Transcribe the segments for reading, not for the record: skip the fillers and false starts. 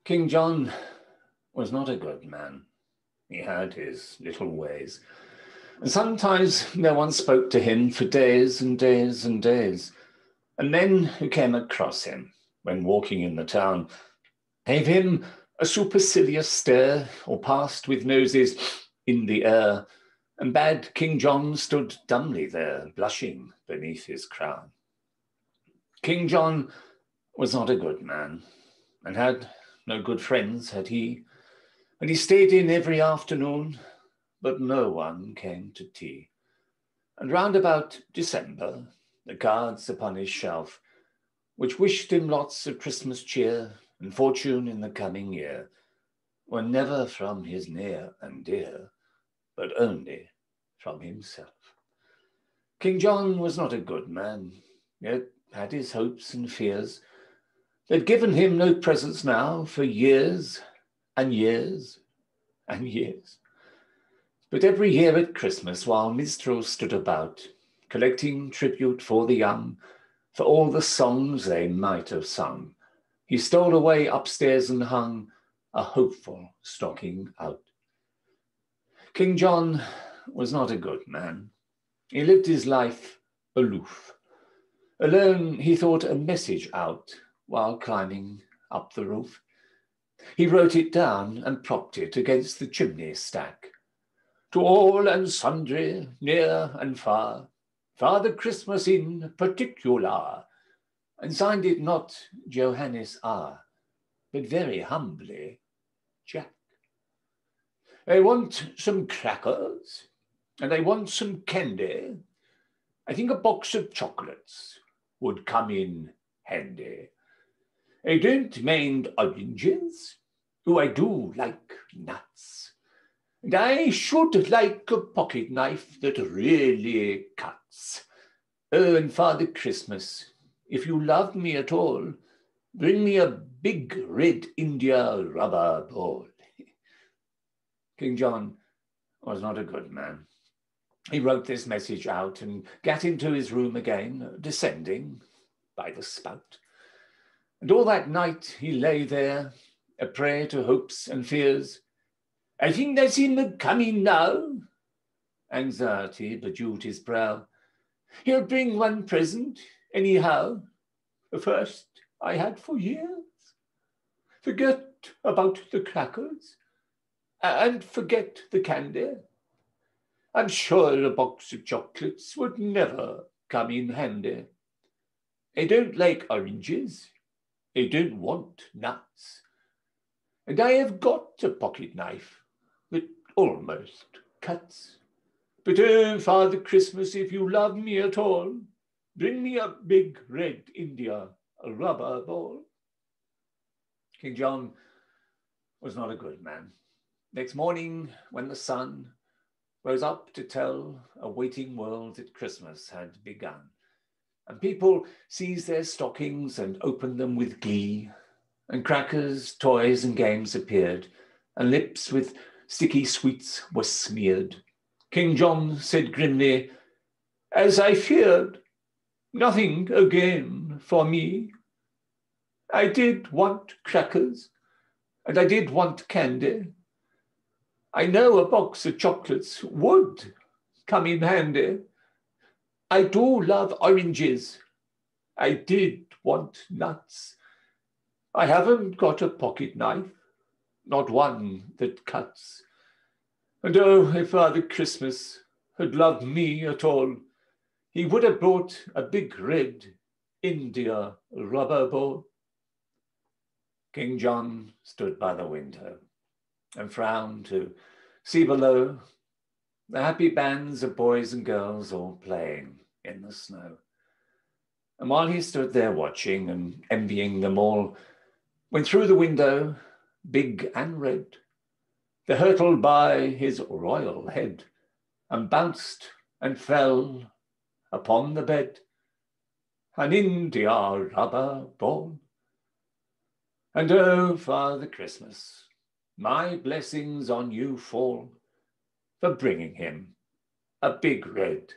King John was not a good man. He had his little ways. And sometimes no one spoke to him for days and days and days. And men who came across him when walking in the town gave him a supercilious stare or passed with noses in the air, and bad King John stood dumbly there, blushing beneath his crown. King John was not a good man, and had no good friends, had he, and he stayed in every afternoon, but no one came to tea. And round about December, the cards upon his shelf, which wished him lots of Christmas cheer and fortune in the coming year, were never from his near and dear, but only from himself. King John was not a good man, yet had his hopes and fears. They'd given him no presents now for years and years and years. But every year at Christmas, while minstrels stood about, collecting tribute for the young, for all the songs they might have sung, he stole away upstairs and hung a hopeful stocking out. King John was not a good man. He lived his life aloof. Alone he thought a message out while climbing up the roof. He wrote it down and propped it against the chimney stack. To all and sundry, near and far, Father Christmas in particular, and signed it not Johannes R., but very humbly Jack. I want some crackers, and I want some candy. I think a box of chocolates would come in handy. I don't mind oranges, though I do like nuts. And I should like a pocket knife that really cuts. Oh, and Father Christmas, if you love me at all, bring me a big red India rubber ball. King John was not a good man. He wrote this message out and got into his room again, descending by the spout. And all that night he lay there, a prey to hopes and fears. I think that's him coming now. Anxiety bedewed his brow. He'll bring one present, anyhow, the first I had for years. Forget about the crackers, and forget the candy. I'm sure a box of chocolates would never come in handy. I don't like oranges. I don't want nuts. And I have got a pocket knife that almost cuts. But oh, Father Christmas, if you love me at all, bring me a big red India rubber ball. King John was not a good man. Next morning, when the sun rose up to tell a waiting world that Christmas had begun, and people seized their stockings and opened them with glee, and crackers, toys, and games appeared, and lips with sticky sweets were smeared, King John said grimly, as I feared, nothing again for me. I did want crackers, and I did want candy. I know a box of chocolates would come in handy. I do love oranges. I did want nuts. I haven't got a pocket knife, not one that cuts. And oh, if Father Christmas had loved me at all, he would have brought a big red India rubber ball. King John stood by the window and frowned to see below the happy bands of boys and girls all playing in the snow. And while he stood there watching and envying them all, when through the window, big and red, there hurtled by his royal head and bounced and fell upon the bed an India rubber ball. And oh, Father Christmas, my blessings on you fall for bringing him a big red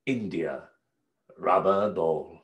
India rubber ball.